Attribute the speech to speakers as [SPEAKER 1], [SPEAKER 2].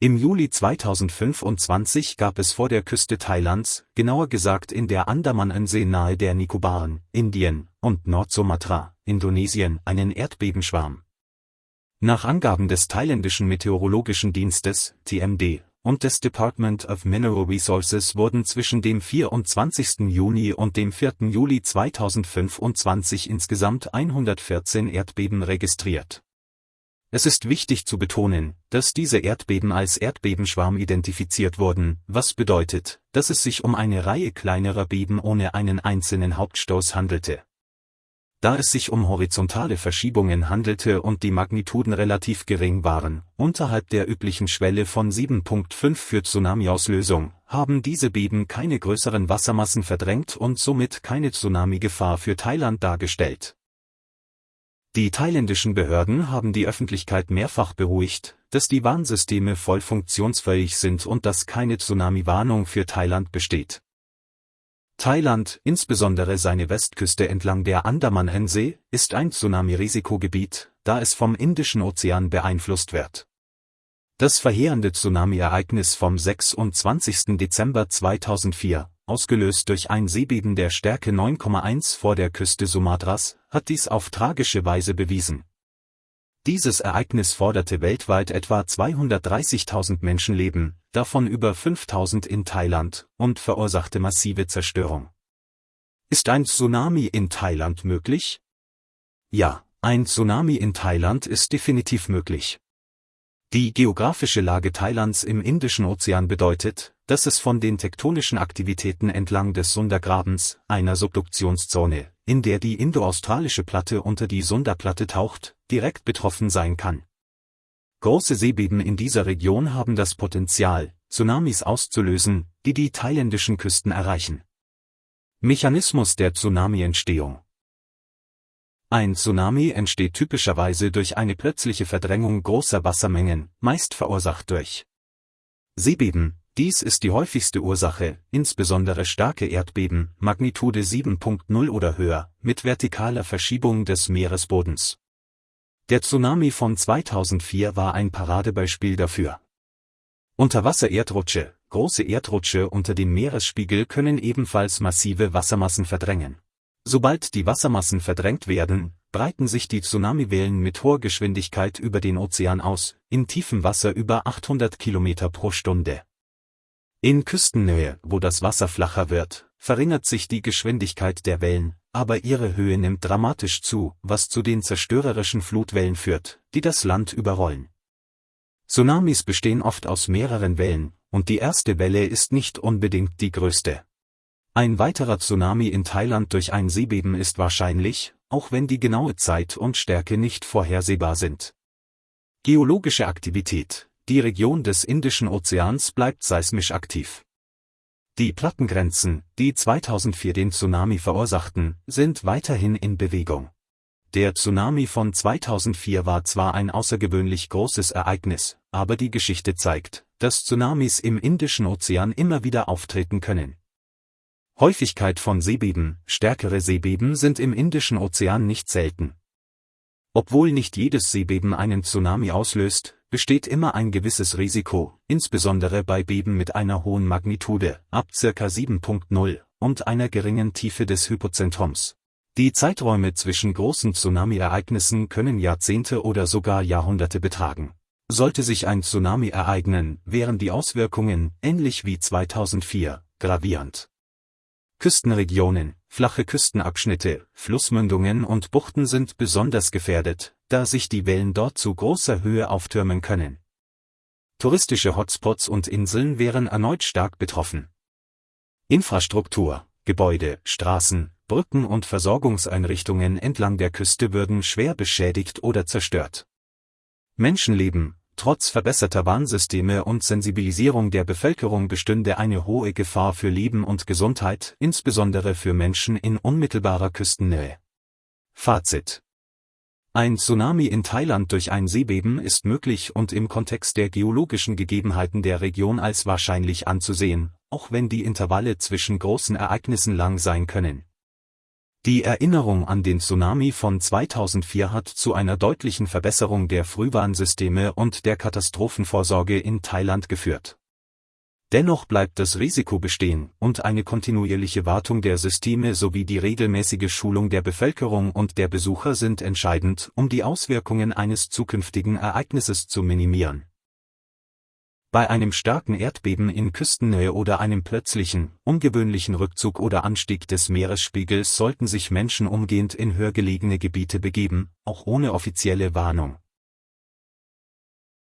[SPEAKER 1] Im Juli 2025 gab es vor der Küste Thailands, genauer gesagt in der Andamaninsel nahe der Nikobaren, Indien, und Nordsumatra, Indonesien, einen Erdbebenschwarm. Nach Angaben des thailändischen Meteorologischen Dienstes, TMD, und des Department of Mineral Resources wurden zwischen dem 24. Juni und dem 4. Juli 2025 insgesamt 114 Erdbeben registriert. Es ist wichtig zu betonen, dass diese Erdbeben als Erdbebenschwarm identifiziert wurden, was bedeutet, dass es sich um eine Reihe kleinerer Beben ohne einen einzelnen Hauptstoß handelte. Da es sich um horizontale Verschiebungen handelte und die Magnituden relativ gering waren, unterhalb der üblichen Schwelle von 7,5 für Tsunami-Auslösung, haben diese Beben keine größeren Wassermassen verdrängt und somit keine Tsunami-Gefahr für Thailand dargestellt. Die thailändischen Behörden haben die Öffentlichkeit mehrfach beruhigt, dass die Warnsysteme voll funktionsfähig sind und dass keine Tsunami-Warnung für Thailand besteht. Thailand, insbesondere seine Westküste entlang der Andamaninsel, ist ein Tsunami-Risikogebiet, da es vom Indischen Ozean beeinflusst wird. Das verheerende Tsunami-Ereignis vom 26. Dezember 2004, ausgelöst durch ein Seebeben der Stärke 9,1 vor der Küste Sumatras, hat dies auf tragische Weise bewiesen. Dieses Ereignis forderte weltweit etwa 230.000 Menschenleben, davon über 5.000 in Thailand, und verursachte massive Zerstörung. Ist ein Tsunami in Thailand möglich? Ja, ein Tsunami in Thailand ist definitiv möglich. Die geografische Lage Thailands im Indischen Ozean bedeutet, dass es von den tektonischen Aktivitäten entlang des Sunda-Grabens, einer Subduktionszone, in der die indo-australische Platte unter die Sunda-Platte taucht, direkt betroffen sein kann. Große Seebeben in dieser Region haben das Potenzial, Tsunamis auszulösen, die die thailändischen Küsten erreichen. Mechanismus der Tsunami-Entstehung. Ein Tsunami entsteht typischerweise durch eine plötzliche Verdrängung großer Wassermengen, meist verursacht durch Seebeben. Dies ist die häufigste Ursache, insbesondere starke Erdbeben, Magnitude 7,0 oder höher, mit vertikaler Verschiebung des Meeresbodens. Der Tsunami von 2004 war ein Paradebeispiel dafür. Unterwasser-Erdrutsche, große Erdrutsche unter dem Meeresspiegel können ebenfalls massive Wassermassen verdrängen. Sobald die Wassermassen verdrängt werden, breiten sich die Tsunamiwellen mit hoher Geschwindigkeit über den Ozean aus, in tiefem Wasser über 800 Kilometer pro Stunde. In Küstennähe, wo das Wasser flacher wird, verringert sich die Geschwindigkeit der Wellen, aber ihre Höhe nimmt dramatisch zu, was zu den zerstörerischen Flutwellen führt, die das Land überrollen. Tsunamis bestehen oft aus mehreren Wellen, und die erste Welle ist nicht unbedingt die größte. Ein weiterer Tsunami in Thailand durch ein Seebeben ist wahrscheinlich, auch wenn die genaue Zeit und Stärke nicht vorhersehbar sind. Geologische Aktivität. Die Region des Indischen Ozeans bleibt seismisch aktiv. Die Plattengrenzen, die 2004 den Tsunami verursachten, sind weiterhin in Bewegung. Der Tsunami von 2004 war zwar ein außergewöhnlich großes Ereignis, aber die Geschichte zeigt, dass Tsunamis im Indischen Ozean immer wieder auftreten können. Häufigkeit von Seebeben. Stärkere Seebeben sind im Indischen Ozean nicht selten. Obwohl nicht jedes Seebeben einen Tsunami auslöst, besteht immer ein gewisses Risiko, insbesondere bei Beben mit einer hohen Magnitude, ab ca. 7,0, und einer geringen Tiefe des Hypozentrums. Die Zeiträume zwischen großen Tsunami-Ereignissen können Jahrzehnte oder sogar Jahrhunderte betragen. Sollte sich ein Tsunami ereignen, wären die Auswirkungen, ähnlich wie 2004, gravierend. Küstenregionen, flache Küstenabschnitte, Flussmündungen und Buchten sind besonders gefährdet, da sich die Wellen dort zu großer Höhe auftürmen können. Touristische Hotspots und Inseln wären erneut stark betroffen. Infrastruktur, Gebäude, Straßen, Brücken und Versorgungseinrichtungen entlang der Küste würden schwer beschädigt oder zerstört. Menschenleben. Trotz verbesserter Warnsysteme und Sensibilisierung der Bevölkerung bestünde eine hohe Gefahr für Leben und Gesundheit, insbesondere für Menschen in unmittelbarer Küstennähe. Fazit: Ein Tsunami in Thailand durch ein Seebeben ist möglich und im Kontext der geologischen Gegebenheiten der Region als wahrscheinlich anzusehen, auch wenn die Intervalle zwischen großen Ereignissen lang sein können. Die Erinnerung an den Tsunami von 2004 hat zu einer deutlichen Verbesserung der Frühwarnsysteme und der Katastrophenvorsorge in Thailand geführt. Dennoch bleibt das Risiko bestehen, und eine kontinuierliche Wartung der Systeme sowie die regelmäßige Schulung der Bevölkerung und der Besucher sind entscheidend, um die Auswirkungen eines zukünftigen Ereignisses zu minimieren. Bei einem starken Erdbeben in Küstennähe oder einem plötzlichen, ungewöhnlichen Rückzug oder Anstieg des Meeresspiegels sollten sich Menschen umgehend in höher gelegene Gebiete begeben, auch ohne offizielle Warnung.